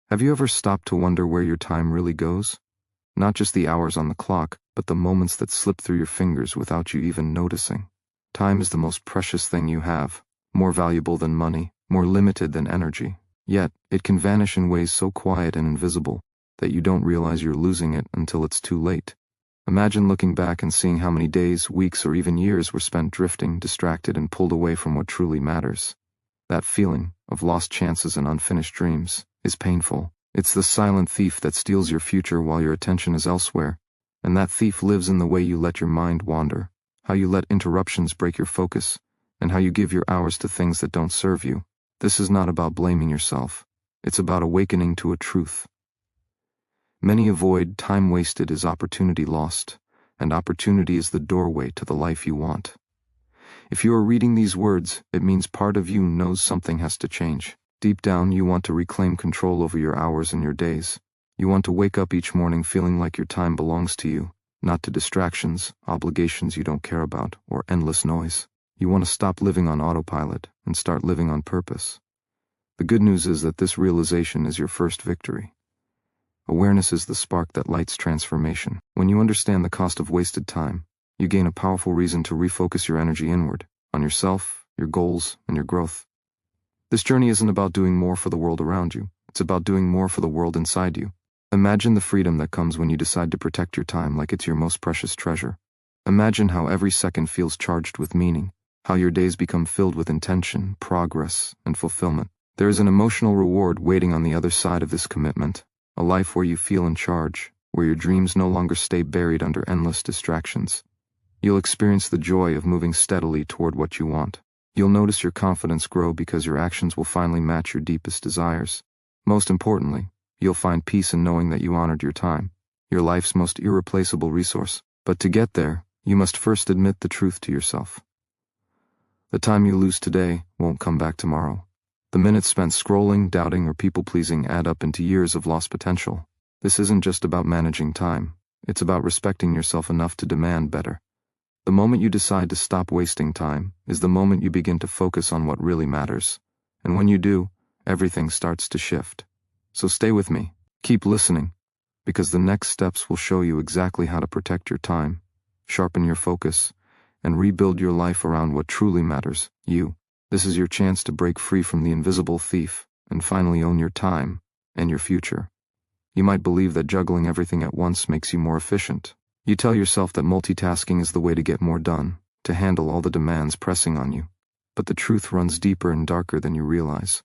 Have you ever stopped to wonder where your time really goes? Not just the hours on the clock, but the moments that slip through your fingers without you even noticing. Time is the most precious thing you have, more valuable than money, more limited than energy. Yet, it can vanish in ways so quiet and invisible that you don't realize you're losing it until it's too late. Imagine looking back and seeing how many days, weeks, or even years were spent drifting, distracted, and pulled away from what truly matters. That feeling of lost chances and unfinished dreams is painful. It's the silent thief that steals your future while your attention is elsewhere. And that thief lives in the way you let your mind wander, how you let interruptions break your focus, and how you give your hours to things that don't serve you. This is not about blaming yourself. It's about awakening to a truth. Many avoid time wasted as opportunity lost, and opportunity is the doorway to the life you want. If you are reading these words, it means part of you knows something has to change. Deep down, you want to reclaim control over your hours and your days. You want to wake up each morning feeling like your time belongs to you, not to distractions, obligations you don't care about, or endless noise. You want to stop living on autopilot and start living on purpose. The good news is that this realization is your first victory. Awareness is the spark that lights transformation. When you understand the cost of wasted time, you gain a powerful reason to refocus your energy inward, on yourself, your goals, and your growth. This journey isn't about doing more for the world around you. It's about doing more for the world inside you. Imagine the freedom that comes when you decide to protect your time like it's your most precious treasure. Imagine how every second feels charged with meaning, how your days become filled with intention, progress, and fulfillment. There is an emotional reward waiting on the other side of this commitment, a life where you feel in charge, where your dreams no longer stay buried under endless distractions. You'll experience the joy of moving steadily toward what you want. You'll notice your confidence grow because your actions will finally match your deepest desires. Most importantly, you'll find peace in knowing that you honored your time, your life's most irreplaceable resource. But to get there, you must first admit the truth to yourself. The time you lose today won't come back tomorrow. The minutes spent scrolling, doubting, or people-pleasing add up into years of lost potential. This isn't just about managing time. It's about respecting yourself enough to demand better. The moment you decide to stop wasting time is the moment you begin to focus on what really matters. And when you do, everything starts to shift. So stay with me. Keep listening, because the next steps will show you exactly how to protect your time, sharpen your focus, and rebuild your life around what truly matters, you. This is your chance to break free from the invisible thief and finally own your time and your future. You might believe that juggling everything at once makes you more efficient. You tell yourself that multitasking is the way to get more done, to handle all the demands pressing on you. But the truth runs deeper and darker than you realize.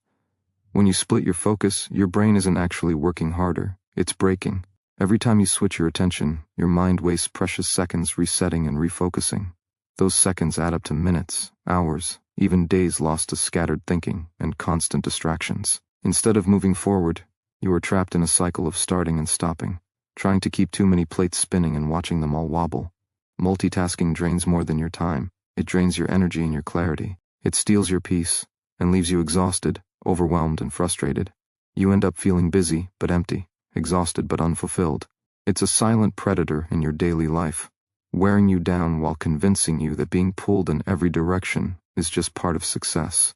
When you split your focus, your brain isn't actually working harder, it's breaking. Every time you switch your attention, your mind wastes precious seconds resetting and refocusing. Those seconds add up to minutes, hours, even days lost to scattered thinking and constant distractions. Instead of moving forward, you are trapped in a cycle of starting and stopping, trying to keep too many plates spinning and watching them all wobble. Multitasking drains more than your time. It drains your energy and your clarity. It steals your peace and leaves you exhausted, overwhelmed, and frustrated. You end up feeling busy but empty, exhausted but unfulfilled. It's a silent predator in your daily life, wearing you down while convincing you that being pulled in every direction is just part of success.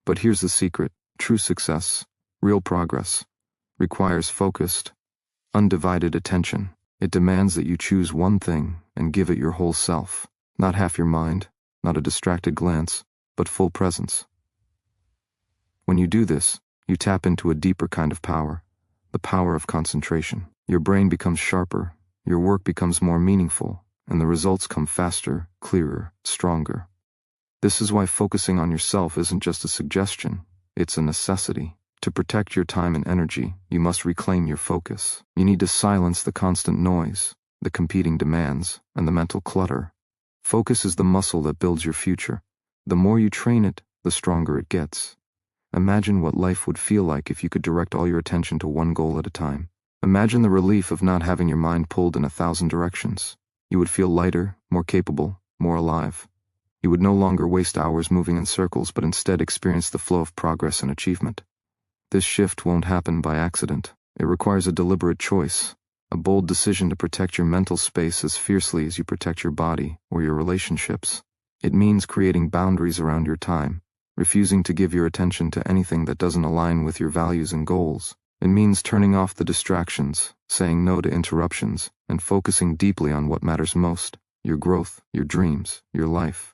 But here's the secret. True success, real progress, requires focused, undivided attention. It demands that you choose one thing and give it your whole self. Not half your mind, not a distracted glance, but full presence. When you do this, you tap into a deeper kind of power, the power of concentration. Your brain becomes sharper, your work becomes more meaningful, and the results come faster, clearer, stronger. This is why focusing on yourself isn't just a suggestion, it's a necessity. To protect your time and energy, you must reclaim your focus. You need to silence the constant noise, the competing demands, and the mental clutter. Focus is the muscle that builds your future. The more you train it, the stronger it gets. Imagine what life would feel like if you could direct all your attention to one goal at a time. Imagine the relief of not having your mind pulled in 1,000 directions. You would feel lighter, more capable, more alive. You would no longer waste hours moving in circles, but instead experience the flow of progress and achievement. This shift won't happen by accident. It requires a deliberate choice, a bold decision to protect your mental space as fiercely as you protect your body or your relationships. It means creating boundaries around your time, refusing to give your attention to anything that doesn't align with your values and goals. It means turning off the distractions, saying no to interruptions, and focusing deeply on what matters most: your growth, your dreams, your life.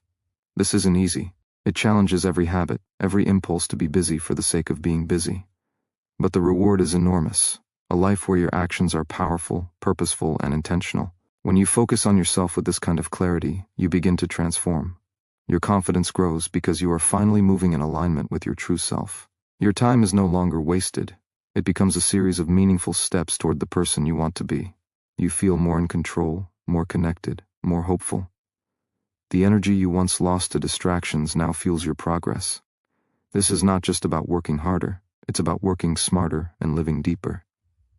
This isn't easy. It challenges every habit, every impulse to be busy for the sake of being busy. But the reward is enormous: a life where your actions are powerful, purposeful, and intentional. When you focus on yourself with this kind of clarity, you begin to transform. Your confidence grows because you are finally moving in alignment with your true self. Your time is no longer wasted. It becomes a series of meaningful steps toward the person you want to be. You feel more in control, more connected, more hopeful. The energy you once lost to distractions now fuels your progress. This is not just about working harder, it's about working smarter and living deeper.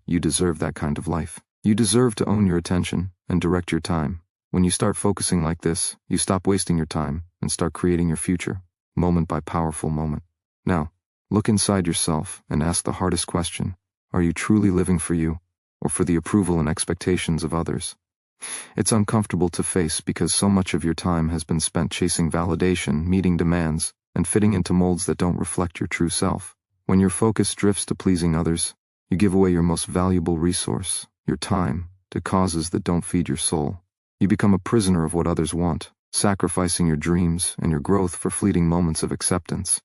You deserve that kind of life. You deserve to own your attention and direct your time. When you start focusing like this, you stop wasting your time and start creating your future, moment by powerful moment. Now, look inside yourself and ask the hardest question: are you truly living for you, or for the approval and expectations of others? It's uncomfortable to face because so much of your time has been spent chasing validation, meeting demands, and fitting into molds that don't reflect your true self. When your focus drifts to pleasing others, you give away your most valuable resource, your time, to causes that don't feed your soul. You become a prisoner of what others want, sacrificing your dreams and your growth for fleeting moments of acceptance.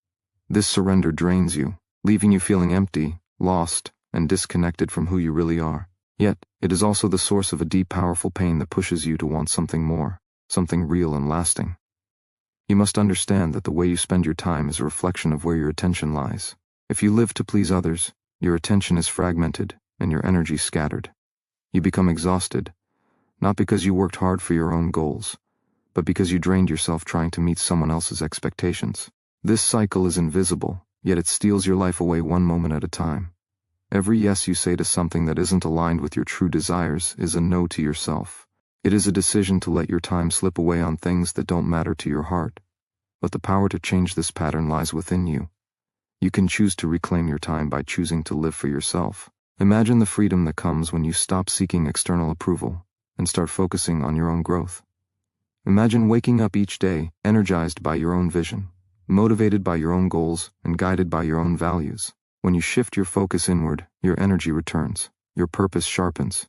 This surrender drains you, leaving you feeling empty, lost, and disconnected from who you really are. Yet, it is also the source of a deep, powerful pain that pushes you to want something more, something real and lasting. You must understand that the way you spend your time is a reflection of where your attention lies. If you live to please others, your attention is fragmented and your energy scattered. You become exhausted, not because you worked hard for your own goals, but because you drained yourself trying to meet someone else's expectations. This cycle is invisible, yet it steals your life away one moment at a time. Every yes you say to something that isn't aligned with your true desires is a no to yourself. It is a decision to let your time slip away on things that don't matter to your heart. But the power to change this pattern lies within you. You can choose to reclaim your time by choosing to live for yourself. Imagine the freedom that comes when you stop seeking external approval and start focusing on your own growth. Imagine waking up each day energized by your own vision, motivated by your own goals, and guided by your own values. When you shift your focus inward, your energy returns, your purpose sharpens.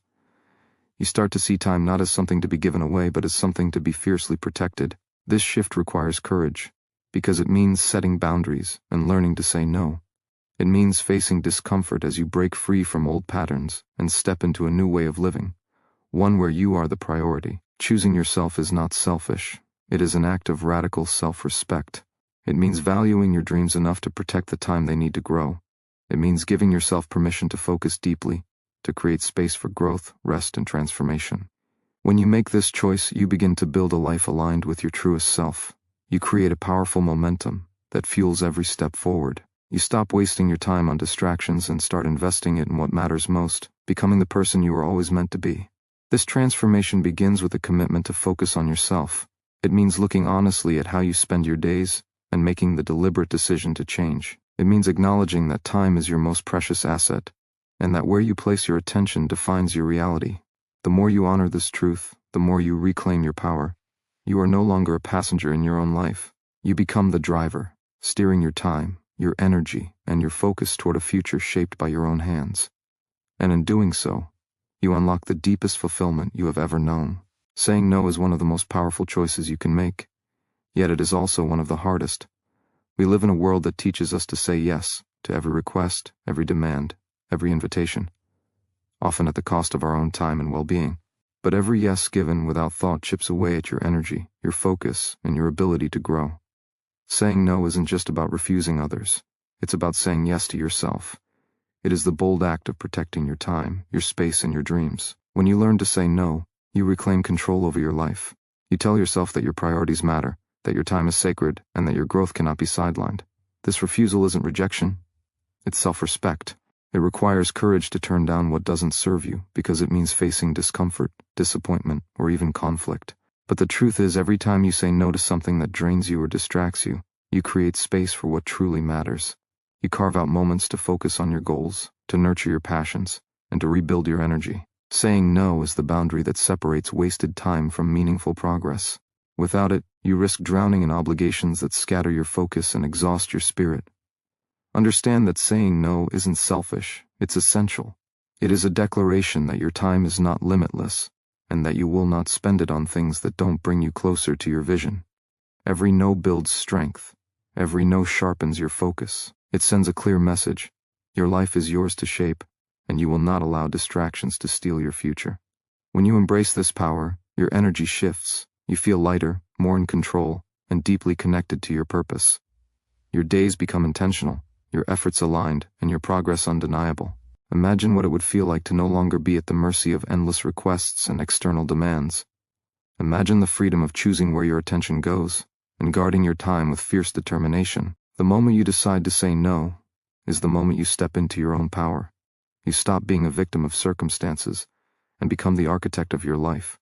You start to see time not as something to be given away, but as something to be fiercely protected. This shift requires courage, because it means setting boundaries and learning to say no. It means facing discomfort as you break free from old patterns and step into a new way of living, one where you are the priority. Choosing yourself is not selfish. It is an act of radical self-respect. It means valuing your dreams enough to protect the time they need to grow. It means giving yourself permission to focus deeply, to create space for growth, rest, and transformation. When you make this choice, you begin to build a life aligned with your truest self. You create a powerful momentum that fuels every step forward. You stop wasting your time on distractions and start investing it in what matters most, becoming the person you were always meant to be. This transformation begins with a commitment to focus on yourself. It means looking honestly at how you spend your days and making the deliberate decision to change. It means acknowledging that time is your most precious asset, and that where you place your attention defines your reality. The more you honor this truth, the more you reclaim your power. You are no longer a passenger in your own life. You become the driver, steering your time, your energy, and your focus toward a future shaped by your own hands. And in doing so, you unlock the deepest fulfillment you have ever known. Saying no is one of the most powerful choices you can make, yet it is also one of the hardest. We live in a world that teaches us to say yes to every request, every demand, every invitation, often at the cost of our own time and well-being. But every yes given without thought chips away at your energy, your focus, and your ability to grow. Saying no isn't just about refusing others. It's about saying yes to yourself. It is the bold act of protecting your time, your space, and your dreams. When you learn to say no, you reclaim control over your life. You tell yourself that your priorities matter, that your time is sacred, and that your growth cannot be sidelined. This refusal isn't rejection. It's self-respect. It requires courage to turn down what doesn't serve you, because it means facing discomfort, disappointment, or even conflict. But the truth is, every time you say no to something that drains you or distracts you, you create space for what truly matters. You carve out moments to focus on your goals, to nurture your passions, and to rebuild your energy. Saying no is the boundary that separates wasted time from meaningful progress. Without it, you risk drowning in obligations that scatter your focus and exhaust your spirit. Understand that saying no isn't selfish, It's essential. It is a declaration that your time is not limitless, and that you will not spend it on things that don't bring you closer to your vision. Every no builds strength. Every no sharpens your focus. It sends a clear message. Your life is yours to shape, and you will not allow distractions to steal your future. When you embrace this power, your energy shifts. You feel lighter, more in control, and deeply connected to your purpose. Your days become intentional, your efforts aligned, and your progress undeniable. Imagine what it would feel like to no longer be at the mercy of endless requests and external demands. Imagine the freedom of choosing where your attention goes, and guarding your time with fierce determination. The moment you decide to say no is the moment you step into your own power. You stop being a victim of circumstances and become the architect of your life.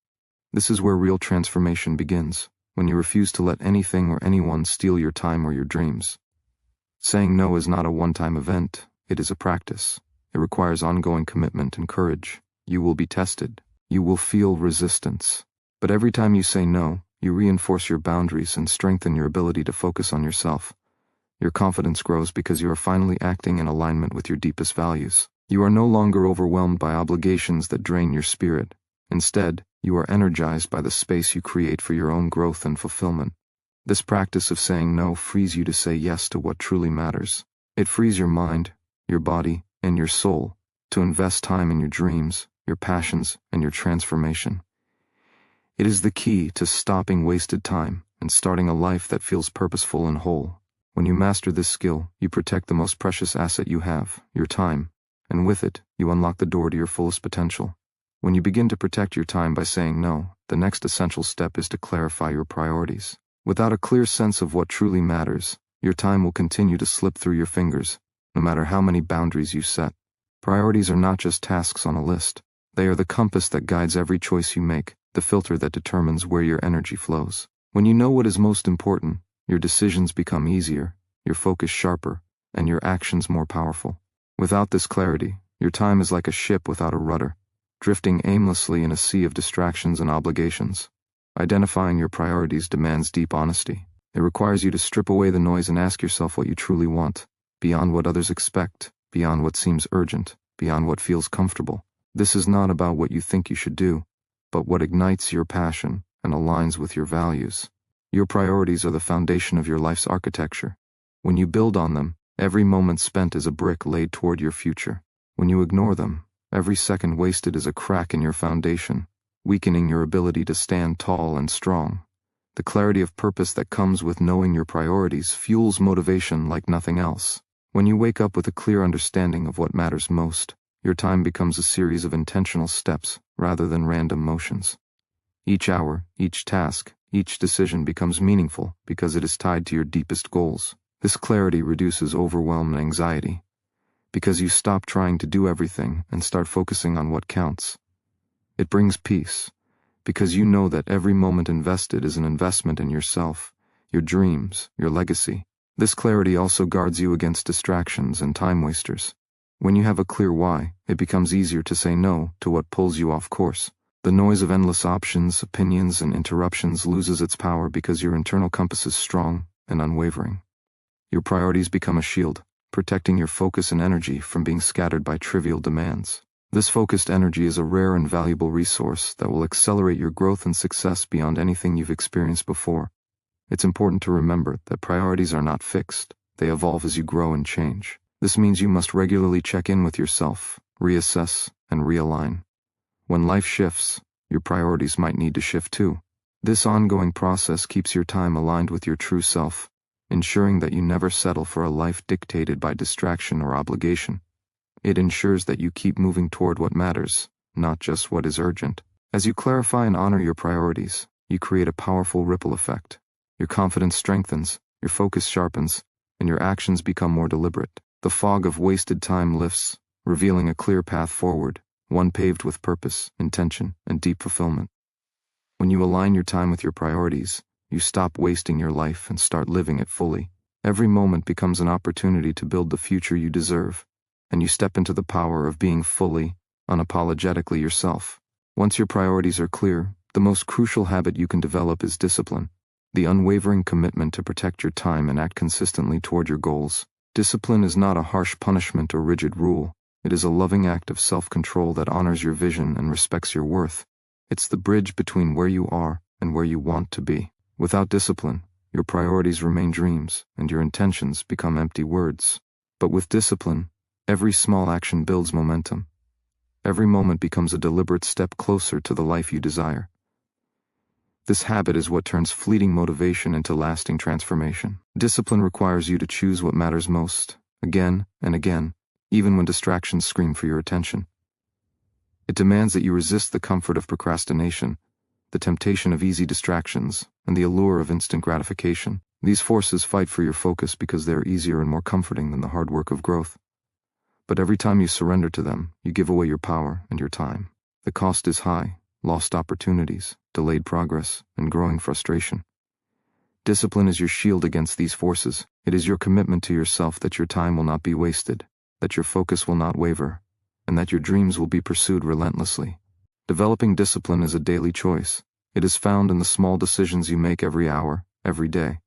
This is where real transformation begins, when you refuse to let anything or anyone steal your time or your dreams. Saying no is not a one-time event, it is a practice. It requires ongoing commitment and courage. You will be tested. You will feel resistance. But every time you say no, you reinforce your boundaries and strengthen your ability to focus on yourself. Your confidence grows because you are finally acting in alignment with your deepest values. You are no longer overwhelmed by obligations that drain your spirit. Instead, you are energized by the space you create for your own growth and fulfillment. This practice of saying no frees you to say yes to what truly matters. It frees your mind, your body, and your soul to invest time in your dreams, your passions, and your transformation. It is the key to stopping wasted time and starting a life that feels purposeful and whole. When you master this skill, you protect the most precious asset you have, your time, and with it, you unlock the door to your fullest potential. When you begin to protect your time by saying no, the next essential step is to clarify your priorities. Without a clear sense of what truly matters, your time will continue to slip through your fingers, no matter how many boundaries you set. Priorities are not just tasks on a list. They are the compass that guides every choice you make, the filter that determines where your energy flows. When you know what is most important, your decisions become easier, your focus sharper, and your actions more powerful. Without this clarity, your time is like a ship without a rudder, drifting aimlessly in a sea of distractions and obligations. Identifying your priorities demands deep honesty. It requires you to strip away the noise and ask yourself what you truly want, beyond what others expect, beyond what seems urgent, beyond what feels comfortable. This is not about what you think you should do, but what ignites your passion and aligns with your values. Your priorities are the foundation of your life's architecture. When you build on them, every moment spent is a brick laid toward your future. When you ignore them, every second wasted is a crack in your foundation, weakening your ability to stand tall and strong. The clarity of purpose that comes with knowing your priorities fuels motivation like nothing else. When you wake up with a clear understanding of what matters most, your time becomes a series of intentional steps rather than random motions. Each hour, each task, each decision becomes meaningful because it is tied to your deepest goals. This clarity reduces overwhelm and anxiety, because you stop trying to do everything and start focusing on what counts. It brings peace, because you know that every moment invested is an investment in yourself, your dreams, your legacy. This clarity also guards you against distractions and time wasters. When you have a clear why, it becomes easier to say no to what pulls you off course. The noise of endless options, opinions, and interruptions loses its power because your internal compass is strong and unwavering. Your priorities become a shield, protecting your focus and energy from being scattered by trivial demands. This focused energy is a rare and valuable resource that will accelerate your growth and success beyond anything you've experienced before. It's important to remember that priorities are not fixed. They evolve as you grow and change. This means you must regularly check in with yourself, reassess, and realign. When life shifts, your priorities might need to shift too. This ongoing process keeps your time aligned with your true self, ensuring that you never settle for a life dictated by distraction or obligation. It ensures that you keep moving toward what matters, not just what is urgent. As you clarify and honor your priorities, you create a powerful ripple effect. Your confidence strengthens, your focus sharpens, and your actions become more deliberate. The fog of wasted time lifts, revealing a clear path forward, one paved with purpose, intention, and deep fulfillment. When you align your time with your priorities, you stop wasting your life and start living it fully. Every moment becomes an opportunity to build the future you deserve, and you step into the power of being fully, unapologetically yourself. Once your priorities are clear, the most crucial habit you can develop is discipline, the unwavering commitment to protect your time and act consistently toward your goals. Discipline is not a harsh punishment or rigid rule. It is a loving act of self-control that honors your vision and respects your worth. It's the bridge between where you are and where you want to be. Without discipline, your priorities remain dreams, and your intentions become empty words. But with discipline, every small action builds momentum. Every moment becomes a deliberate step closer to the life you desire. This habit is what turns fleeting motivation into lasting transformation. Discipline requires you to choose what matters most, again and again, even when distractions scream for your attention. It demands that you resist the comfort of procrastination, the temptation of easy distractions, and the allure of instant gratification. These forces fight for your focus because they are easier and more comforting than the hard work of growth. But every time you surrender to them, you give away your power and your time. The cost is high: lost opportunities, delayed progress, and growing frustration. Discipline is your shield against these forces. It is your commitment to yourself that your time will not be wasted, that your focus will not waver, and that your dreams will be pursued relentlessly. Developing discipline is a daily choice. It is found in the small decisions you make every hour, every day.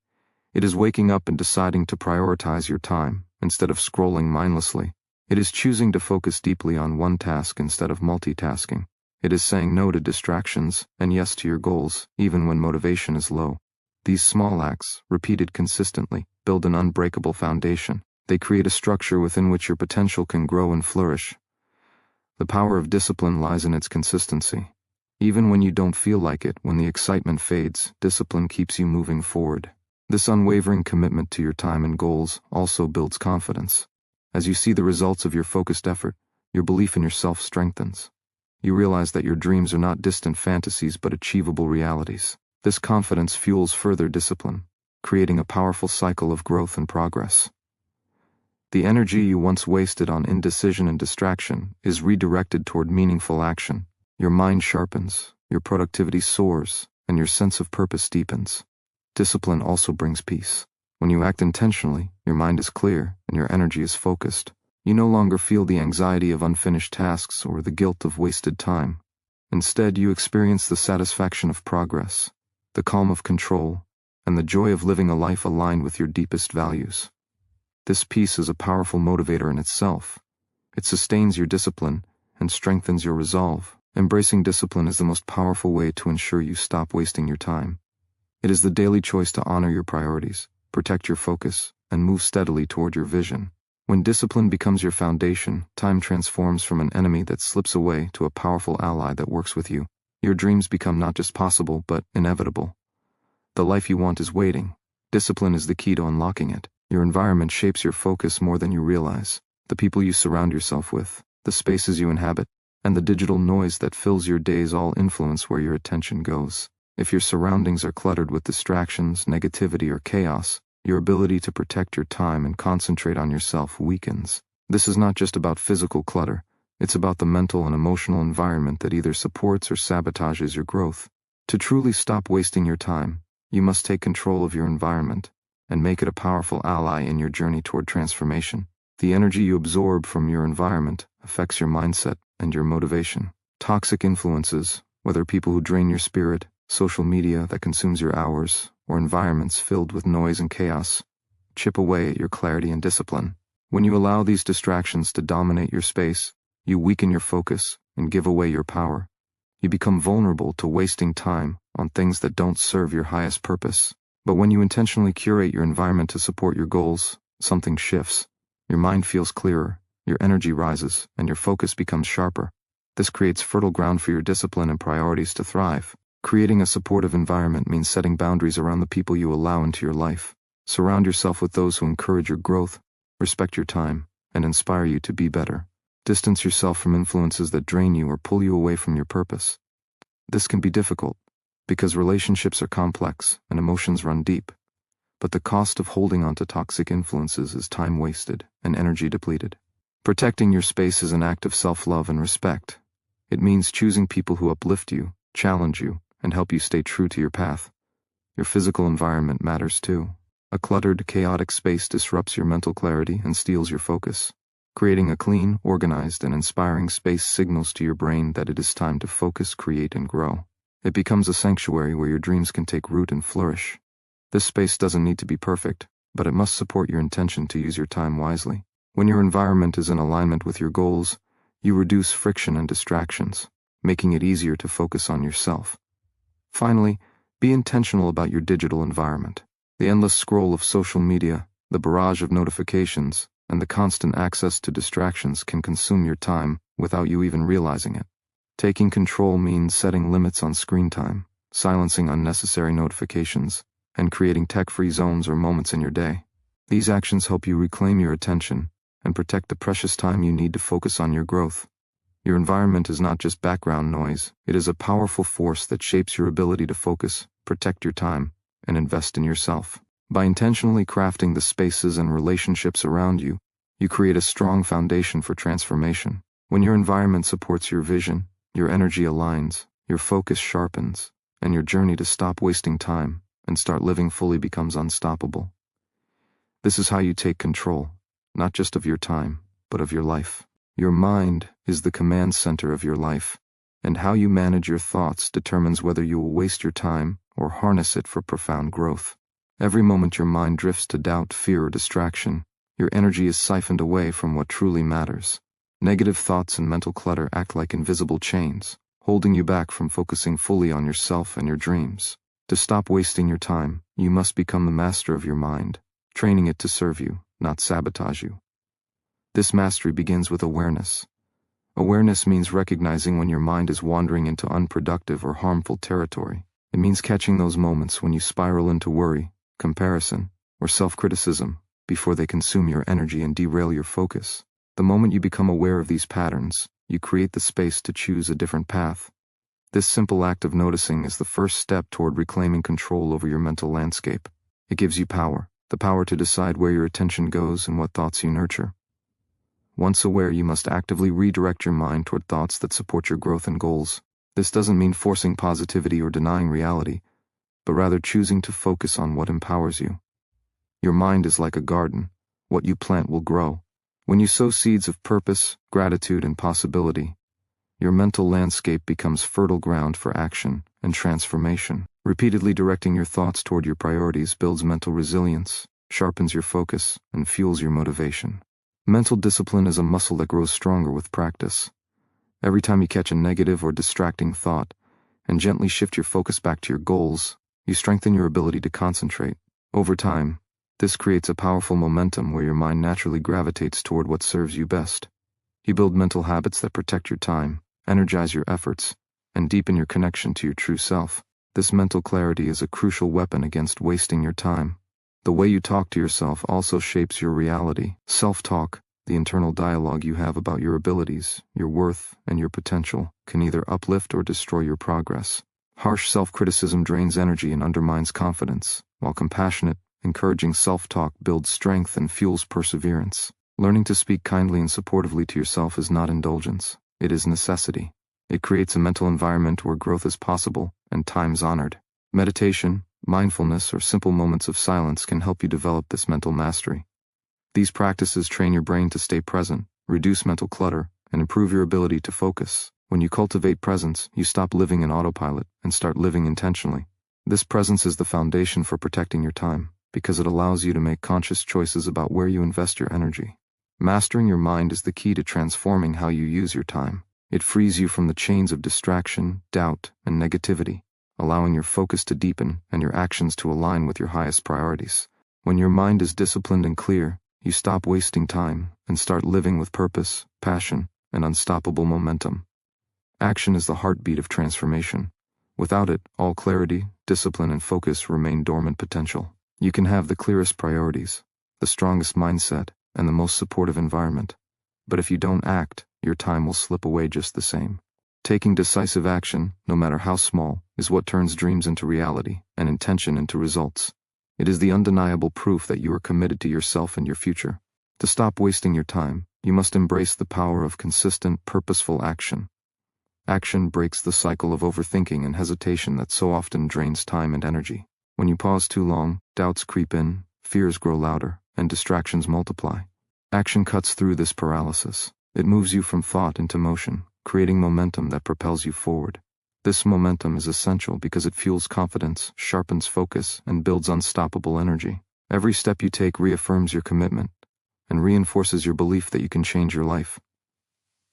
It is waking up and deciding to prioritize your time, instead of scrolling mindlessly. It is choosing to focus deeply on one task instead of multitasking. It is saying no to distractions and yes to your goals, even when motivation is low. These small acts, repeated consistently, build an unbreakable foundation. They create a structure within which your potential can grow and flourish. The power of discipline lies in its consistency. Even when you don't feel like it, when the excitement fades, discipline keeps you moving forward. This unwavering commitment to your time and goals also builds confidence. As you see the results of your focused effort, your belief in yourself strengthens. You realize that your dreams are not distant fantasies but achievable realities. This confidence fuels further discipline, creating a powerful cycle of growth and progress. The energy you once wasted on indecision and distraction is redirected toward meaningful action. Your mind sharpens, your productivity soars, and your sense of purpose deepens. Discipline also brings peace. When you act intentionally, your mind is clear and your energy is focused. You no longer feel the anxiety of unfinished tasks or the guilt of wasted time. Instead, you experience the satisfaction of progress, the calm of control, and the joy of living a life aligned with your deepest values. This peace is a powerful motivator in itself. It sustains your discipline and strengthens your resolve. Embracing discipline is the most powerful way to ensure you stop wasting your time. It is the daily choice to honor your priorities, protect your focus, and move steadily toward your vision. When discipline becomes your foundation, time transforms from an enemy that slips away to a powerful ally that works with you. Your dreams become not just possible, but inevitable. The life you want is waiting. Discipline is the key to unlocking it. Your environment shapes your focus more than you realize. The people you surround yourself with, the spaces you inhabit, and the digital noise that fills your days all influence where your attention goes. If your surroundings are cluttered with distractions, negativity, or chaos, your ability to protect your time and concentrate on yourself weakens. This is not just about physical clutter. It's about the mental and emotional environment that either supports or sabotages your growth. To truly stop wasting your time, you must take control of your environment and make it a powerful ally in your journey toward transformation. The energy you absorb from your environment affects your mindset and your motivation. Toxic influences, whether people who drain your spirit, social media that consumes your hours, or environments filled with noise and chaos, chip away at your clarity and discipline. When you allow these distractions to dominate your space, you weaken your focus and give away your power. You become vulnerable to wasting time on things that don't serve your highest purpose. But when you intentionally curate your environment to support your goals, something shifts. Your mind feels clearer, your energy rises, and your focus becomes sharper. This creates fertile ground for your discipline and priorities to thrive. Creating a supportive environment means setting boundaries around the people you allow into your life. Surround yourself with those who encourage your growth, respect your time, and inspire you to be better. Distance yourself from influences that drain you or pull you away from your purpose. This can be difficult, because relationships are complex and emotions run deep. But the cost of holding on to toxic influences is time wasted and energy depleted. Protecting your space is an act of self-love and respect. It means choosing people who uplift you, challenge you, and help you stay true to your path. Your physical environment matters too. A cluttered, chaotic space disrupts your mental clarity and steals your focus. Creating a clean, organized, and inspiring space signals to your brain that it is time to focus, create, and grow. It becomes a sanctuary where your dreams can take root and flourish. This space doesn't need to be perfect, but it must support your intention to use your time wisely. When your environment is in alignment with your goals, you reduce friction and distractions, making it easier to focus on yourself. Finally, be intentional about your digital environment. The endless scroll of social media, the barrage of notifications, and the constant access to distractions can consume your time without you even realizing it. Taking control means setting limits on screen time, silencing unnecessary notifications, and creating tech-free zones or moments in your day. These actions help you reclaim your attention and protect the precious time you need to focus on your growth. Your environment is not just background noise, it is a powerful force that shapes your ability to focus, protect your time, and invest in yourself. By intentionally crafting the spaces and relationships around you, you create a strong foundation for transformation. When your environment supports your vision, your energy aligns, your focus sharpens, and your journey to stop wasting time and start living fully becomes unstoppable. This is how you take control, not just of your time, but of your life. Your mind is the command center of your life, and how you manage your thoughts determines whether you will waste your time or harness it for profound growth. Every moment your mind drifts to doubt, fear, or distraction, your energy is siphoned away from what truly matters. Negative thoughts and mental clutter act like invisible chains, holding you back from focusing fully on yourself and your dreams. To stop wasting your time, you must become the master of your mind, training it to serve you, not sabotage you. This mastery begins with awareness. Awareness means recognizing when your mind is wandering into unproductive or harmful territory. It means catching those moments when you spiral into worry, comparison, or self-criticism before they consume your energy and derail your focus. The moment you become aware of these patterns, you create the space to choose a different path. This simple act of noticing is the first step toward reclaiming control over your mental landscape. It gives you power, the power to decide where your attention goes and what thoughts you nurture. Once aware, you must actively redirect your mind toward thoughts that support your growth and goals. This doesn't mean forcing positivity or denying reality, but rather choosing to focus on what empowers you. Your mind is like a garden. What you plant will grow. When you sow seeds of purpose, gratitude, and possibility, your mental landscape becomes fertile ground for action and transformation. Repeatedly directing your thoughts toward your priorities builds mental resilience, sharpens your focus, and fuels your motivation. Mental discipline is a muscle that grows stronger with practice. Every time you catch a negative or distracting thought and gently shift your focus back to your goals, you strengthen your ability to concentrate. Over time, this creates a powerful momentum where your mind naturally gravitates toward what serves you best. You build mental habits that protect your time, energize your efforts, and deepen your connection to your true self. This mental clarity is a crucial weapon against wasting your time. The way you talk to yourself also shapes your reality. Self-talk, the internal dialogue you have about your abilities, your worth, and your potential, can either uplift or destroy your progress. Harsh self-criticism drains energy and undermines confidence, while compassionate, encouraging self-talk builds strength and fuels perseverance. Learning to speak kindly and supportively to yourself is not indulgence, it is necessity. It creates a mental environment where growth is possible and time's honored. Meditation, mindfulness, or simple moments of silence can help you develop this mental mastery. These practices train your brain to stay present, reduce mental clutter, and improve your ability to focus. When you cultivate presence, you stop living in autopilot and start living intentionally. This presence is the foundation for protecting your time, because it allows you to make conscious choices about where you invest your energy. Mastering your mind is the key to transforming how you use your time. It frees you from the chains of distraction, doubt, and negativity, allowing your focus to deepen and your actions to align with your highest priorities. When your mind is disciplined and clear, you stop wasting time and start living with purpose, passion, and unstoppable momentum. Action is the heartbeat of transformation. Without it, all clarity, discipline, and focus remain dormant potential. You can have the clearest priorities, the strongest mindset, and the most supportive environment. But if you don't act, your time will slip away just the same. Taking decisive action, no matter how small, is what turns dreams into reality and intention into results. It is the undeniable proof that you are committed to yourself and your future. To stop wasting your time, you must embrace the power of consistent, purposeful action. Action breaks the cycle of overthinking and hesitation that so often drains time and energy. When you pause too long, doubts creep in, fears grow louder, and distractions multiply. Action cuts through this paralysis. It moves you from thought into motion, creating momentum that propels you forward. This momentum is essential because it fuels confidence, sharpens focus, and builds unstoppable energy. Every step you take reaffirms your commitment, and reinforces your belief that you can change your life.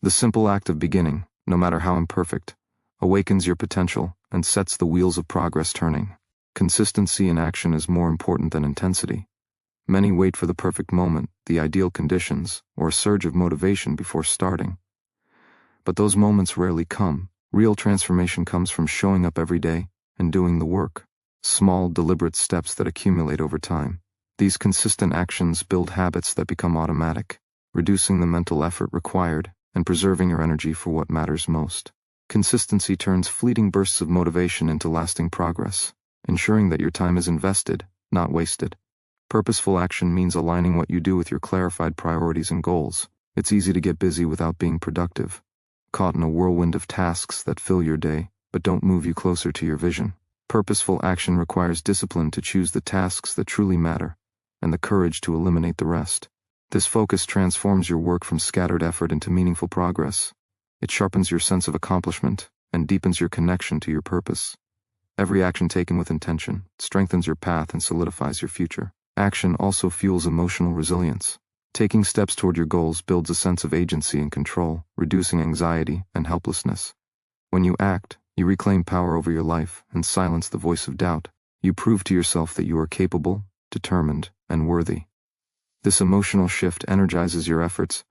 The simple act of beginning, no matter how imperfect, awakens your potential and sets the wheels of progress turning. Consistency in action is more important than intensity. Many wait for the perfect moment, the ideal conditions, or a surge of motivation before starting. But those moments rarely come. Real transformation comes from showing up every day and doing the work. Small, deliberate steps that accumulate over time. These consistent actions build habits that become automatic, reducing the mental effort required and preserving your energy for what matters most. Consistency turns fleeting bursts of motivation into lasting progress, ensuring that your time is invested, not wasted. Purposeful action means aligning what you do with your clarified priorities and goals. It's easy to get busy without being productive, caught in a whirlwind of tasks that fill your day but don't move you closer to your vision. Purposeful action requires discipline to choose the tasks that truly matter, and the courage to eliminate the rest. This focus transforms your work from scattered effort into meaningful progress. It sharpens your sense of accomplishment and deepens your connection to your purpose. Every action taken with intention strengthens your path and solidifies your future. Action also fuels emotional resilience. Taking steps toward your goals builds a sense of agency and control, reducing anxiety and helplessness. When you act, you reclaim power over your life and silence the voice of doubt. You prove to yourself that you are capable, determined, and worthy. This emotional shift energizes your efforts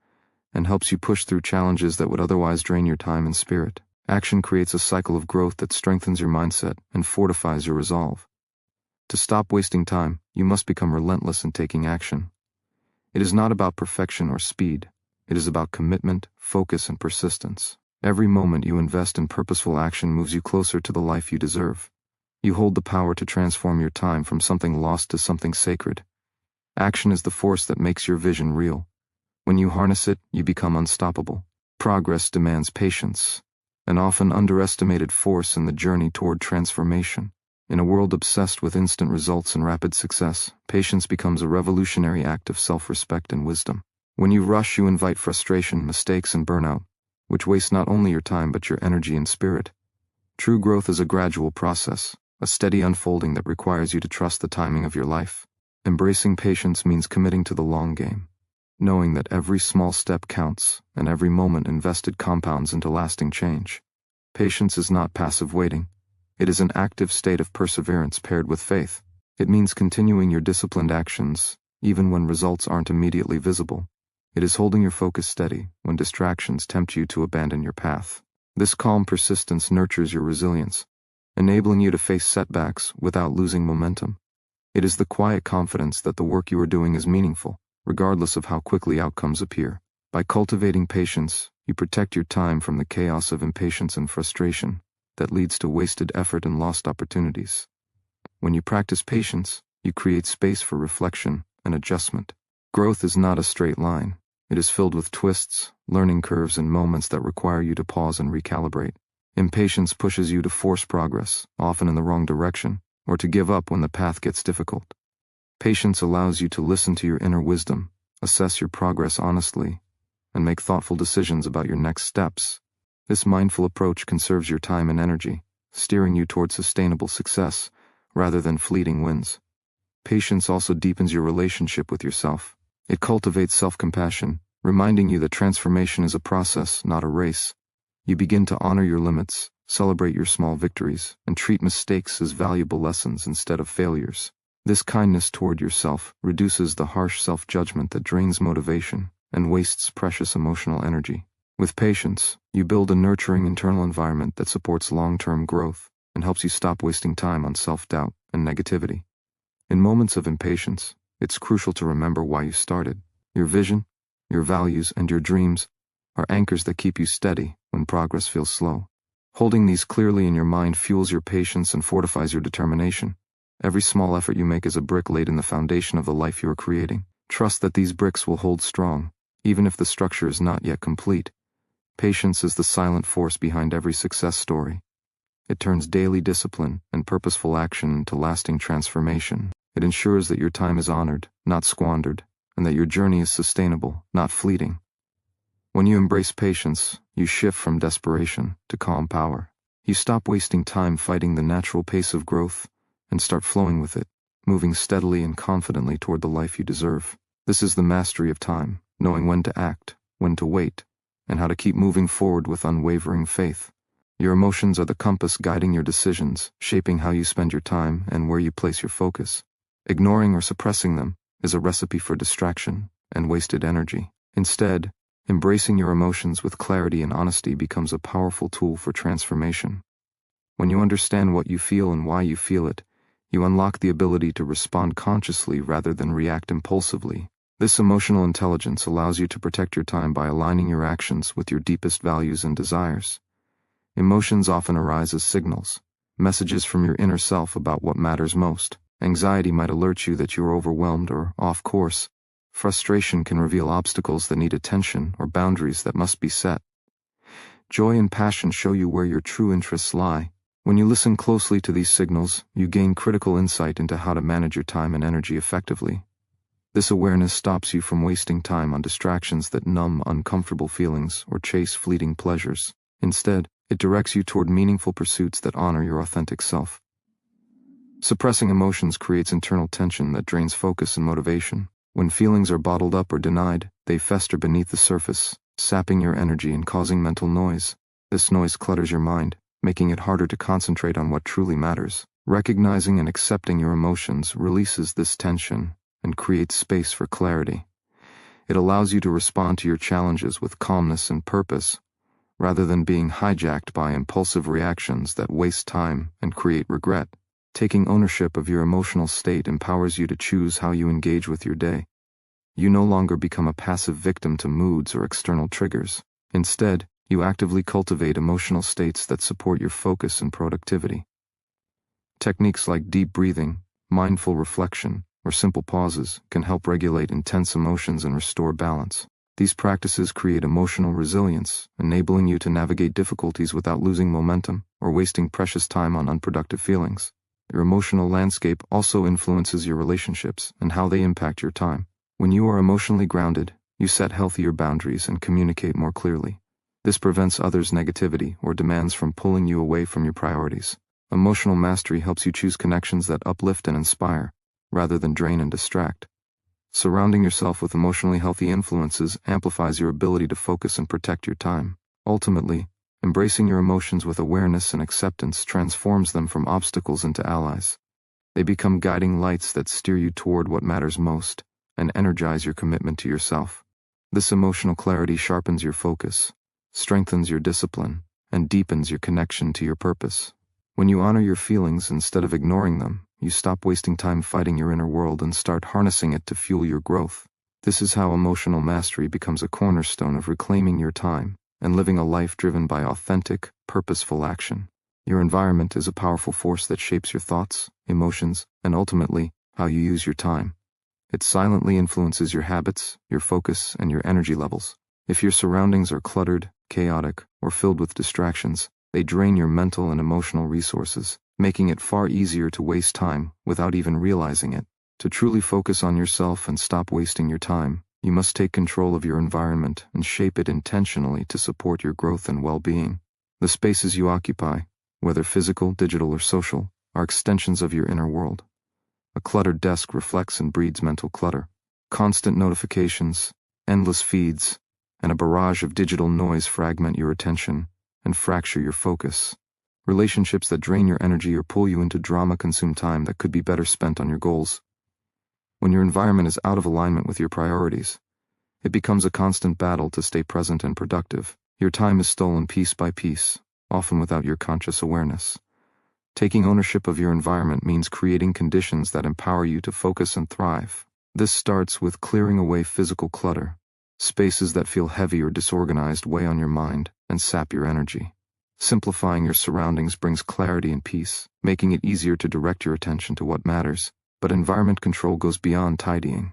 and helps you push through challenges that would otherwise drain your time and spirit. Action creates a cycle of growth that strengthens your mindset and fortifies your resolve. To stop wasting time, you must become relentless in taking action. It is not about perfection or speed. It is about commitment, focus, and persistence. Every moment you invest in purposeful action moves you closer to the life you deserve. You hold the power to transform your time from something lost to something sacred. Action is the force that makes your vision real. When you harness it, you become unstoppable. Progress demands patience, an often underestimated force in the journey toward transformation. In a world obsessed with instant results and rapid success, patience becomes a revolutionary act of self-respect and wisdom. When you rush, you invite frustration, mistakes, and burnout, which waste not only your time but your energy and spirit. True growth is a gradual process, a steady unfolding that requires you to trust the timing of your life. Embracing patience means committing to the long game, knowing that every small step counts and every moment invested compounds into lasting change. Patience is not passive waiting. It is an active state of perseverance paired with faith. It means continuing your disciplined actions, even when results aren't immediately visible. It is holding your focus steady when distractions tempt you to abandon your path. This calm persistence nurtures your resilience, enabling you to face setbacks without losing momentum. It is the quiet confidence that the work you are doing is meaningful, regardless of how quickly outcomes appear. By cultivating patience, you protect your time from the chaos of impatience and frustration that leads to wasted effort and lost opportunities. When you practice patience, you create space for reflection and adjustment. Growth is not a straight line. It is filled with twists, learning curves, and moments that require you to pause and recalibrate. Impatience pushes you to force progress, often in the wrong direction, or to give up when the path gets difficult. Patience allows you to listen to your inner wisdom, assess your progress honestly, and make thoughtful decisions about your next steps. This mindful approach conserves your time and energy, steering you toward sustainable success rather than fleeting wins. Patience also deepens your relationship with yourself. It cultivates self-compassion, reminding you that transformation is a process, not a race. You begin to honor your limits, celebrate your small victories, and treat mistakes as valuable lessons instead of failures. This kindness toward yourself reduces the harsh self-judgment that drains motivation and wastes precious emotional energy. With patience, you build a nurturing internal environment that supports long-term growth and helps you stop wasting time on self-doubt and negativity. In moments of impatience, it's crucial to remember why you started. Your vision, your values, and your dreams are anchors that keep you steady when progress feels slow. Holding these clearly in your mind fuels your patience and fortifies your determination. Every small effort you make is a brick laid in the foundation of the life you are creating. Trust that these bricks will hold strong, even if the structure is not yet complete. Patience is the silent force behind every success story. It turns daily discipline and purposeful action into lasting transformation. It ensures that your time is honored, not squandered, and that your journey is sustainable, not fleeting. When you embrace patience, you shift from desperation to calm power. You stop wasting time fighting the natural pace of growth and start flowing with it, moving steadily and confidently toward the life you deserve. This is the mastery of time, knowing when to act, when to wait, and how to keep moving forward with unwavering faith. Your emotions are the compass guiding your decisions, shaping how you spend your time and where you place your focus. Ignoring or suppressing them is a recipe for distraction and wasted energy. Instead, embracing your emotions with clarity and honesty becomes a powerful tool for transformation. When you understand what you feel and why you feel it, you unlock the ability to respond consciously rather than react impulsively. This emotional intelligence allows you to protect your time by aligning your actions with your deepest values and desires. Emotions often arise as signals, messages from your inner self about what matters most. Anxiety might alert you that you are overwhelmed or off course. Frustration can reveal obstacles that need attention or boundaries that must be set. Joy and passion show you where your true interests lie. When you listen closely to these signals, you gain critical insight into how to manage your time and energy effectively. This awareness stops you from wasting time on distractions that numb uncomfortable feelings or chase fleeting pleasures. Instead, it directs you toward meaningful pursuits that honor your authentic self. Suppressing emotions creates internal tension that drains focus and motivation. When feelings are bottled up or denied, they fester beneath the surface, sapping your energy and causing mental noise. This noise clutters your mind, making it harder to concentrate on what truly matters. Recognizing and accepting your emotions releases this tension and creates space for clarity. It allows you to respond to your challenges with calmness and purpose, rather than being hijacked by impulsive reactions that waste time and create regret. Taking ownership of your emotional state empowers you to choose how you engage with your day. You no longer become a passive victim to moods or external triggers. Instead, you actively cultivate emotional states that support your focus and productivity. Techniques like deep breathing, mindful reflection, or simple pauses can help regulate intense emotions and restore balance. These practices create emotional resilience, enabling you to navigate difficulties without losing momentum or wasting precious time on unproductive feelings. Your emotional landscape also influences your relationships and how they impact your time. When you are emotionally grounded, you set healthier boundaries and communicate more clearly. This prevents others' negativity or demands from pulling you away from your priorities. Emotional mastery helps you choose connections that uplift and inspire, rather than drain and distract. Surrounding yourself with emotionally healthy influences amplifies your ability to focus and protect your time. Ultimately, embracing your emotions with awareness and acceptance transforms them from obstacles into allies. They become guiding lights that steer you toward what matters most and energize your commitment to yourself. This emotional clarity sharpens your focus, strengthens your discipline, and deepens your connection to your purpose. When you honor your feelings instead of ignoring them, you stop wasting time fighting your inner world and start harnessing it to fuel your growth. This is how emotional mastery becomes a cornerstone of reclaiming your time and living a life driven by authentic, purposeful action. Your environment is a powerful force that shapes your thoughts, emotions, and ultimately, how you use your time. It silently influences your habits, your focus, and your energy levels. If your surroundings are cluttered, chaotic, or filled with distractions, they drain your mental and emotional resources, making it far easier to waste time without even realizing it. To truly focus on yourself and stop wasting your time, you must take control of your environment and shape it intentionally to support your growth and well-being. The spaces you occupy, whether physical, digital, or social, are extensions of your inner world. A cluttered desk reflects and breeds mental clutter. Constant notifications, endless feeds, and a barrage of digital noise fragment your attention and fracture your focus. Relationships that drain your energy or pull you into drama consume time that could be better spent on your goals. When your environment is out of alignment with your priorities, it becomes a constant battle to stay present and productive. Your time is stolen piece by piece, often without your conscious awareness. Taking ownership of your environment means creating conditions that empower you to focus and thrive. This starts with clearing away physical clutter. Spaces that feel heavy or disorganized weigh on your mind and sap your energy. Simplifying your surroundings brings clarity and peace, making it easier to direct your attention to what matters. But environment control goes beyond tidying.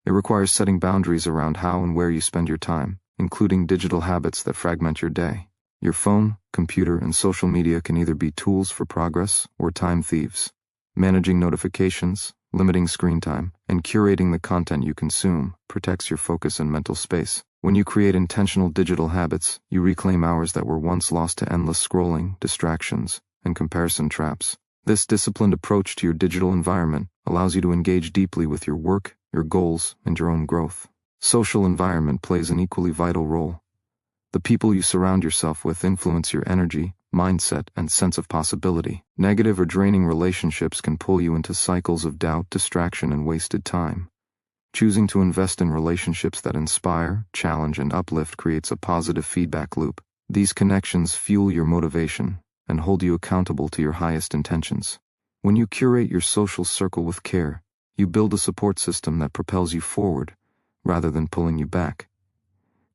It requires setting boundaries around how and where you spend your time, including digital habits that fragment your day. Your phone, computer, and social media can either be tools for progress or time thieves. Managing notifications, limiting screen time, and curating the content you consume protects your focus and mental space. When you create intentional digital habits, you reclaim hours that were once lost to endless scrolling, distractions, and comparison traps. This disciplined approach to your digital environment allows you to engage deeply with your work, your goals, and your own growth. Social environment plays an equally vital role. The people you surround yourself with influence your energy, mindset, and sense of possibility. Negative or draining relationships can pull you into cycles of doubt, distraction, and wasted time. Choosing to invest in relationships that inspire, challenge, and uplift creates a positive feedback loop. These connections fuel your motivation and hold you accountable to your highest intentions. When you curate your social circle with care, you build a support system that propels you forward rather than pulling you back.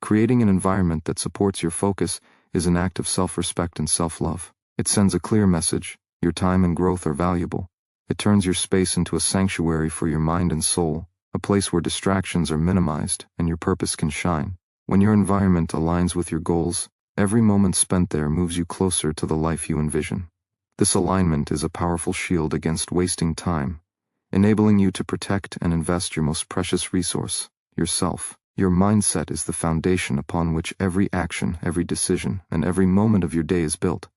Creating an environment that supports your focus is an act of self-respect and self-love. It sends a clear message: your time and growth are valuable. It turns your space into a sanctuary for your mind and soul, a place where distractions are minimized and your purpose can shine. When your environment aligns with your goals, every moment spent there moves you closer to the life you envision. This alignment is a powerful shield against wasting time, enabling you to protect and invest your most precious resource, yourself. Your mindset is the foundation upon which every action, every decision, and every moment of your day is built.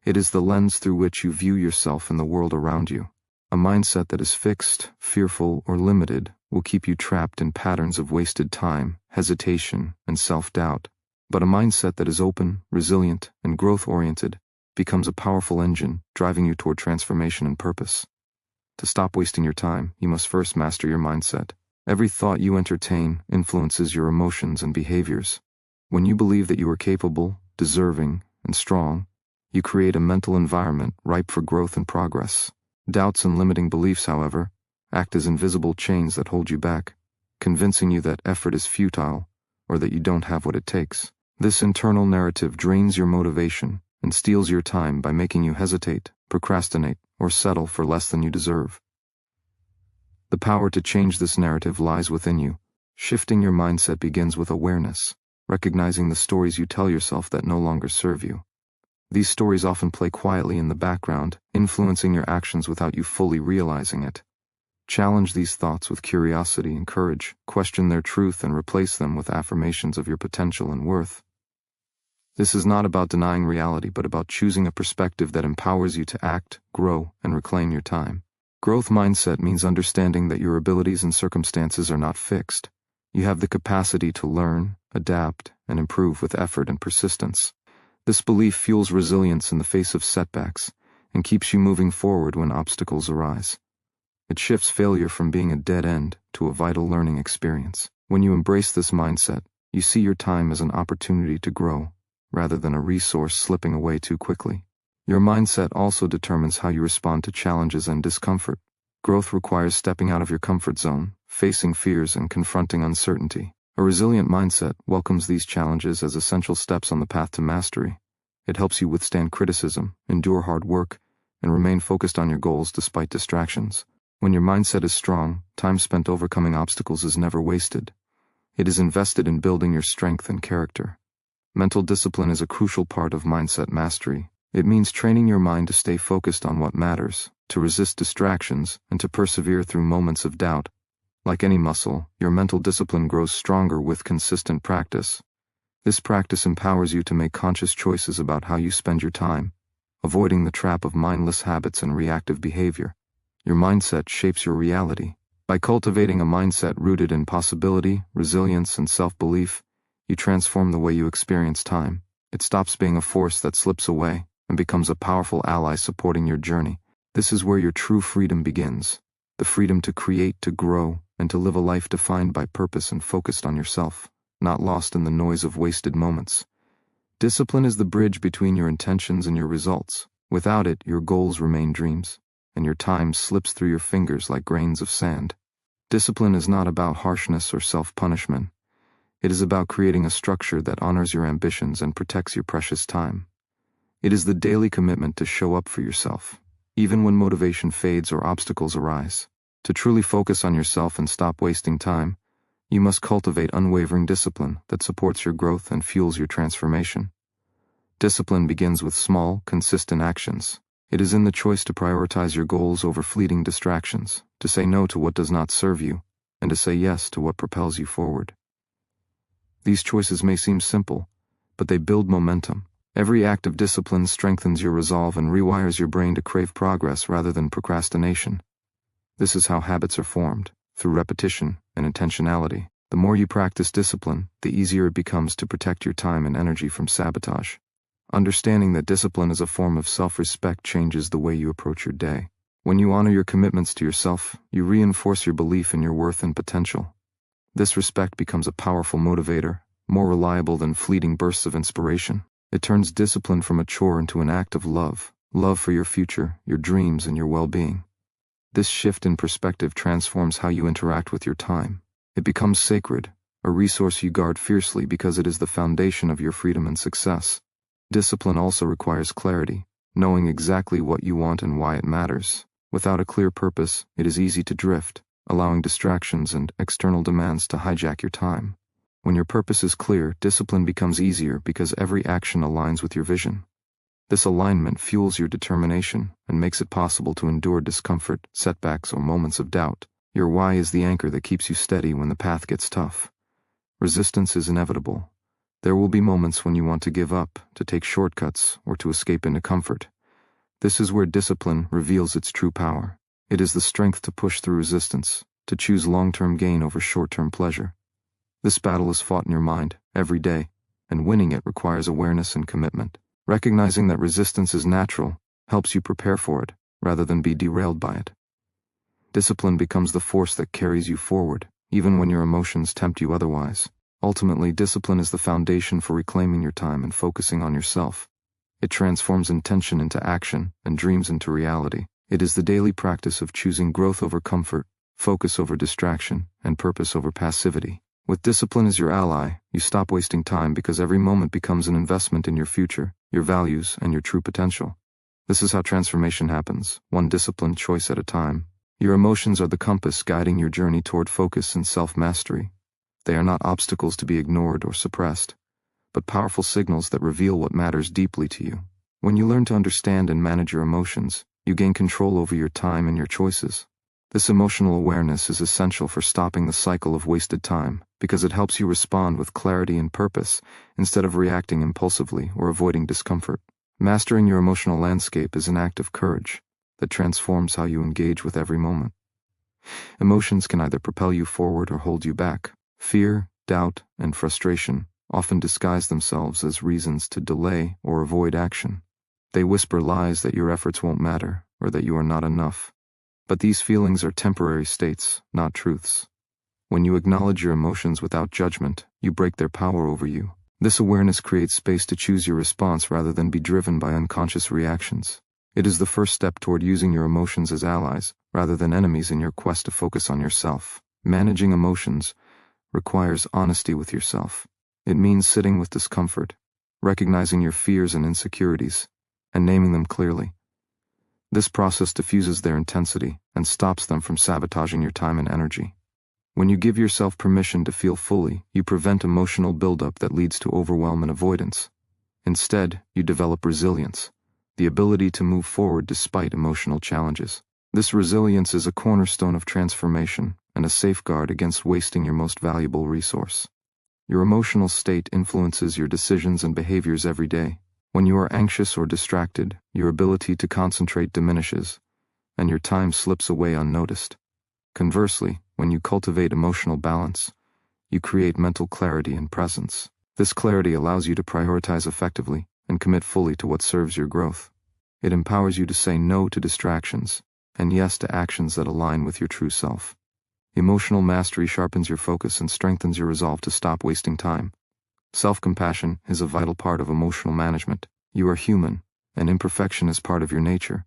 It is the lens through which you view yourself and the world around you. A mindset that is fixed, fearful, or limited will keep you trapped in patterns of wasted time, hesitation, and self-doubt. But a mindset that is open, resilient, and growth-oriented becomes a powerful engine, driving you toward transformation and purpose. To stop wasting your time, you must first master your mindset. Every thought you entertain influences your emotions and behaviors. When you believe that you are capable, deserving, and strong, you create a mental environment ripe for growth and progress. Doubts and limiting beliefs, however, act as invisible chains that hold you back, convincing you that effort is futile or that you don't have what it takes. This internal narrative drains your motivation and steals your time by making you hesitate, procrastinate, or settle for less than you deserve. The power to change this narrative lies within you. Shifting your mindset begins with awareness, recognizing the stories you tell yourself that no longer serve you. These stories often play quietly in the background, influencing your actions without you fully realizing it. Challenge these thoughts with curiosity and courage, question their truth, and replace them with affirmations of your potential and worth. This is not about denying reality, but about choosing a perspective that empowers you to act, grow, and reclaim your time. Growth mindset means understanding that your abilities and circumstances are not fixed. You have the capacity to learn, adapt, and improve with effort and persistence. This belief fuels resilience in the face of setbacks and keeps you moving forward when obstacles arise. It shifts failure from being a dead end to a vital learning experience. When you embrace this mindset, you see your time as an opportunity to grow, rather than a resource slipping away too quickly. Your mindset also determines how you respond to challenges and discomfort. Growth requires stepping out of your comfort zone, facing fears, and confronting uncertainty. A resilient mindset welcomes these challenges as essential steps on the path to mastery. It helps you withstand criticism, endure hard work, and remain focused on your goals despite distractions. When your mindset is strong, time spent overcoming obstacles is never wasted. It is invested in building your strength and character. Mental discipline is a crucial part of mindset mastery. It means training your mind to stay focused on what matters, to resist distractions, and to persevere through moments of doubt. Like any muscle, your mental discipline grows stronger with consistent practice. This practice empowers you to make conscious choices about how you spend your time, avoiding the trap of mindless habits and reactive behavior. Your mindset shapes your reality. By cultivating a mindset rooted in possibility, resilience, and self-belief, you transform the way you experience time. It stops being a force that slips away and becomes a powerful ally supporting your journey. This is where your true freedom begins. The freedom to create, to grow, and to live a life defined by purpose and focused on yourself, not lost in the noise of wasted moments. Discipline is the bridge between your intentions and your results. Without it, your goals remain dreams, and your time slips through your fingers like grains of sand. Discipline is not about harshness or self-punishment. It is about creating a structure that honors your ambitions and protects your precious time. It is the daily commitment to show up for yourself, even when motivation fades or obstacles arise. To truly focus on yourself and stop wasting time, you must cultivate unwavering discipline that supports your growth and fuels your transformation. Discipline begins with small, consistent actions. It is in the choice to prioritize your goals over fleeting distractions, to say no to what does not serve you, and to say yes to what propels you forward. These choices may seem simple, but they build momentum. Every act of discipline strengthens your resolve and rewires your brain to crave progress rather than procrastination. This is how habits are formed, through repetition and intentionality. The more you practice discipline, the easier it becomes to protect your time and energy from sabotage. Understanding that discipline is a form of self-respect changes the way you approach your day. When you honor your commitments to yourself, you reinforce your belief in your worth and potential. This respect becomes a powerful motivator, more reliable than fleeting bursts of inspiration. It turns discipline from a chore into an act of love for your future, your dreams, and your well-being. This shift in perspective transforms how you interact with your time. It becomes sacred, a resource you guard fiercely because it is the foundation of your freedom and success. Discipline also requires clarity, knowing exactly what you want and why it matters. Without a clear purpose, it is easy to drift, allowing distractions and external demands to hijack your time. When your purpose is clear, discipline becomes easier because every action aligns with your vision. This alignment fuels your determination and makes it possible to endure discomfort, setbacks, or moments of doubt. Your why is the anchor that keeps you steady when the path gets tough. Resistance is inevitable. There will be moments when you want to give up, to take shortcuts, or to escape into comfort. This is where discipline reveals its true power. It is the strength to push through resistance, to choose long-term gain over short-term pleasure. This battle is fought in your mind, every day, and winning it requires awareness and commitment. Recognizing that resistance is natural helps you prepare for it, rather than be derailed by it. Discipline becomes the force that carries you forward, even when your emotions tempt you otherwise. Ultimately, discipline is the foundation for reclaiming your time and focusing on yourself. It transforms intention into action and dreams into reality. It is the daily practice of choosing growth over comfort, focus over distraction, and purpose over passivity. With discipline as your ally, you stop wasting time because every moment becomes an investment in your future, your values, and your true potential. This is how transformation happens, one disciplined choice at a time. Your emotions are the compass guiding your journey toward focus and self-mastery. They are not obstacles to be ignored or suppressed, but powerful signals that reveal what matters deeply to you. When you learn to understand and manage your emotions, you gain control over your time and your choices. This emotional awareness is essential for stopping the cycle of wasted time, because it helps you respond with clarity and purpose, instead of reacting impulsively or avoiding discomfort. Mastering your emotional landscape is an act of courage that transforms how you engage with every moment. Emotions can either propel you forward or hold you back. Fear, doubt, and frustration often disguise themselves as reasons to delay or avoid action. They whisper lies that your efforts won't matter or that you are not enough. But these feelings are temporary states, not truths. When you acknowledge your emotions without judgment, you break their power over you. This awareness creates space to choose your response rather than be driven by unconscious reactions. It is the first step toward using your emotions as allies, rather than enemies in your quest to focus on yourself. Managing emotions requires honesty with yourself. It means sitting with discomfort, recognizing your fears and insecurities, and naming them clearly. This process diffuses their intensity and stops them from sabotaging your time and energy. When you give yourself permission to feel fully, you prevent emotional buildup that leads to overwhelm and avoidance. Instead, you develop resilience, the ability to move forward despite emotional challenges. This resilience is a cornerstone of transformation and a safeguard against wasting your most valuable resource. Your emotional state influences your decisions and behaviors every day. When you are anxious or distracted, your ability to concentrate diminishes, and your time slips away unnoticed. Conversely, when you cultivate emotional balance, you create mental clarity and presence. This clarity allows you to prioritize effectively and commit fully to what serves your growth. It empowers you to say no to distractions and yes to actions that align with your true self. Emotional mastery sharpens your focus and strengthens your resolve to stop wasting time. Self-compassion is a vital part of emotional management. You are human, and imperfection is part of your nature.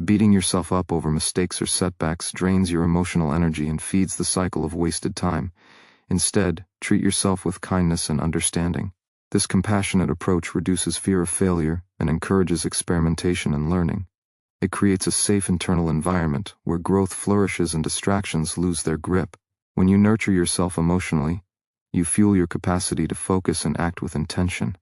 Beating yourself up over mistakes or setbacks drains your emotional energy and feeds the cycle of wasted time. Instead, treat yourself with kindness and understanding. This compassionate approach reduces fear of failure and encourages experimentation and learning. It creates a safe internal environment where growth flourishes and distractions lose their grip. When you nurture yourself emotionally, you fuel your capacity to focus and act with intention.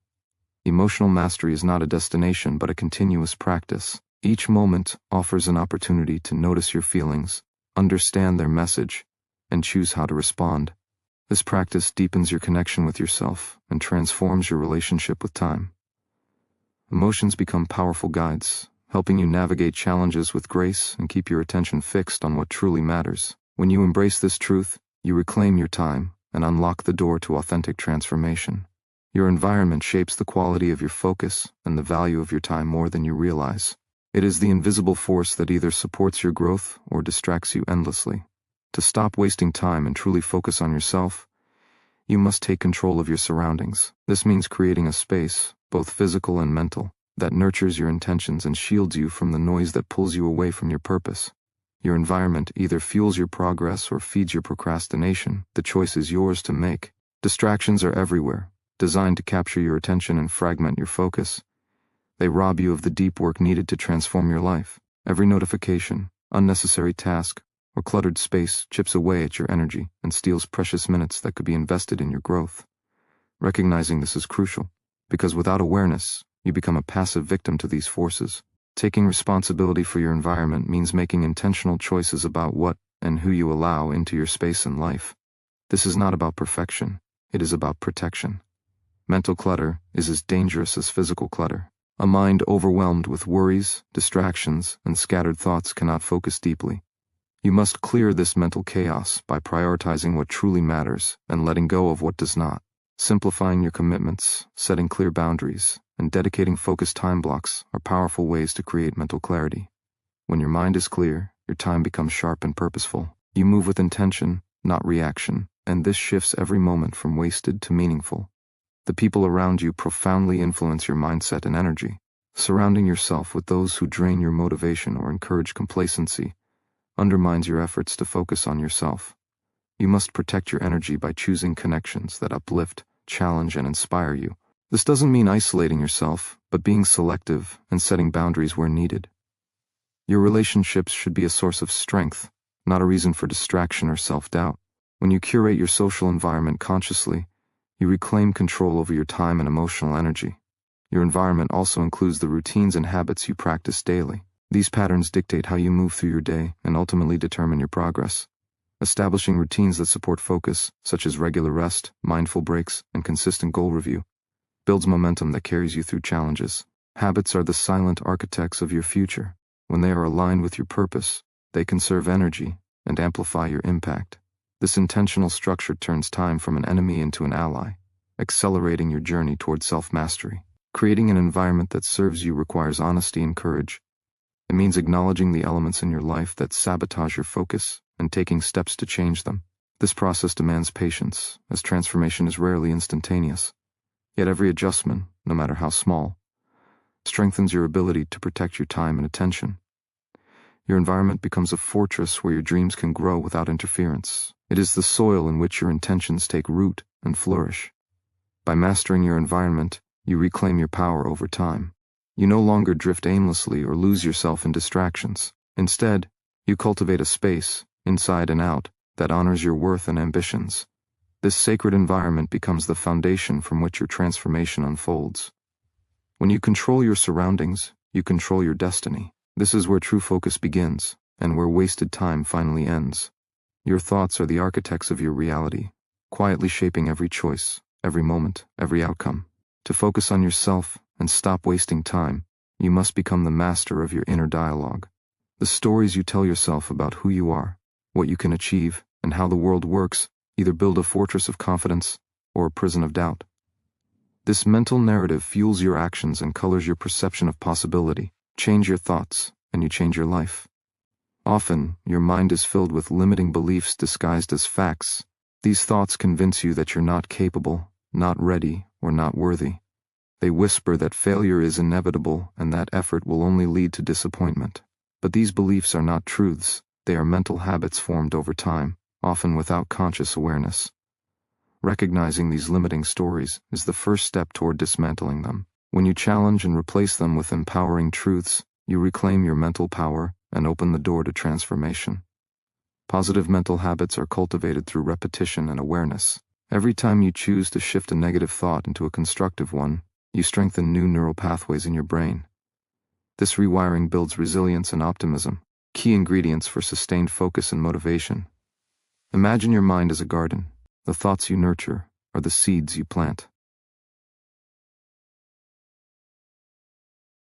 Emotional mastery is not a destination but a continuous practice. Each moment offers an opportunity to notice your feelings, understand their message, and choose how to respond. This practice deepens your connection with yourself and transforms your relationship with time. Emotions become powerful guides, helping you navigate challenges with grace and keep your attention fixed on what truly matters. When you embrace this truth, you reclaim your time and unlock the door to authentic transformation. Your environment shapes the quality of your focus and the value of your time more than you realize. It is the invisible force that either supports your growth or distracts you endlessly. To stop wasting time and truly focus on yourself, you must take control of your surroundings. This means creating a space, both physical and mental, that nurtures your intentions and shields you from the noise that pulls you away from your purpose. Your environment either fuels your progress or feeds your procrastination. The choice is yours to make. Distractions are everywhere, designed to capture your attention and fragment your focus. They rob you of the deep work needed to transform your life. Every notification, unnecessary task, or cluttered space chips away at your energy and steals precious minutes that could be invested in your growth. Recognizing this is crucial, because without awareness, you become a passive victim to these forces. Taking responsibility for your environment means making intentional choices about what and who you allow into your space and life. This is not about perfection, it is about protection. Mental clutter is as dangerous as physical clutter. A mind overwhelmed with worries, distractions, and scattered thoughts cannot focus deeply. You must clear this mental chaos by prioritizing what truly matters and letting go of what does not. Simplifying your commitments, setting clear boundaries, and dedicating focused time blocks are powerful ways to create mental clarity. When your mind is clear, your time becomes sharp and purposeful. You move with intention, not reaction, and this shifts every moment from wasted to meaningful. The people around you profoundly influence your mindset and energy. Surrounding yourself with those who drain your motivation or encourage complacency undermines your efforts to focus on yourself. You must protect your energy by choosing connections that uplift, challenge, and inspire you. This doesn't mean isolating yourself, but being selective and setting boundaries where needed. Your relationships should be a source of strength, not a reason for distraction or self-doubt. When you curate your social environment consciously, you reclaim control over your time and emotional energy. Your environment also includes the routines and habits you practice daily. These patterns dictate how you move through your day and ultimately determine your progress. Establishing routines that support focus, such as regular rest, mindful breaks, and consistent goal review, builds momentum that carries you through challenges. Habits are the silent architects of your future. When they are aligned with your purpose, they conserve energy and amplify your impact. This intentional structure turns time from an enemy into an ally, accelerating your journey toward self-mastery. Creating an environment that serves you requires honesty and courage. It means acknowledging the elements in your life that sabotage your focus and taking steps to change them. This process demands patience, as transformation is rarely instantaneous. Yet every adjustment, no matter how small, strengthens your ability to protect your time and attention. Your environment becomes a fortress where your dreams can grow without interference. It is the soil in which your intentions take root and flourish. By mastering your environment, you reclaim your power over time. You no longer drift aimlessly or lose yourself in distractions. Instead, you cultivate a space, inside and out, that honors your worth and ambitions. This sacred environment becomes the foundation from which your transformation unfolds. When you control your surroundings, you control your destiny. This is where true focus begins, and where wasted time finally ends. Your thoughts are the architects of your reality, quietly shaping every choice, every moment, every outcome. To focus on yourself and stop wasting time, you must become the master of your inner dialogue. The stories you tell yourself about who you are, what you can achieve, and how the world works either build a fortress of confidence or a prison of doubt. This mental narrative fuels your actions and colors your perception of possibility. Change your thoughts, and you change your life. Often, your mind is filled with limiting beliefs disguised as facts. These thoughts convince you that you're not capable, not ready, or not worthy. They whisper that failure is inevitable and that effort will only lead to disappointment. But these beliefs are not truths. They are mental habits formed over time, often without conscious awareness. Recognizing these limiting stories is the first step toward dismantling them. When you challenge and replace them with empowering truths, you reclaim your mental power and open the door to transformation. Positive mental habits are cultivated through repetition and awareness. Every time you choose to shift a negative thought into a constructive one, you strengthen new neural pathways in your brain. This rewiring builds resilience and optimism, key ingredients for sustained focus and motivation. Imagine your mind as a garden. The thoughts you nurture are the seeds you plant.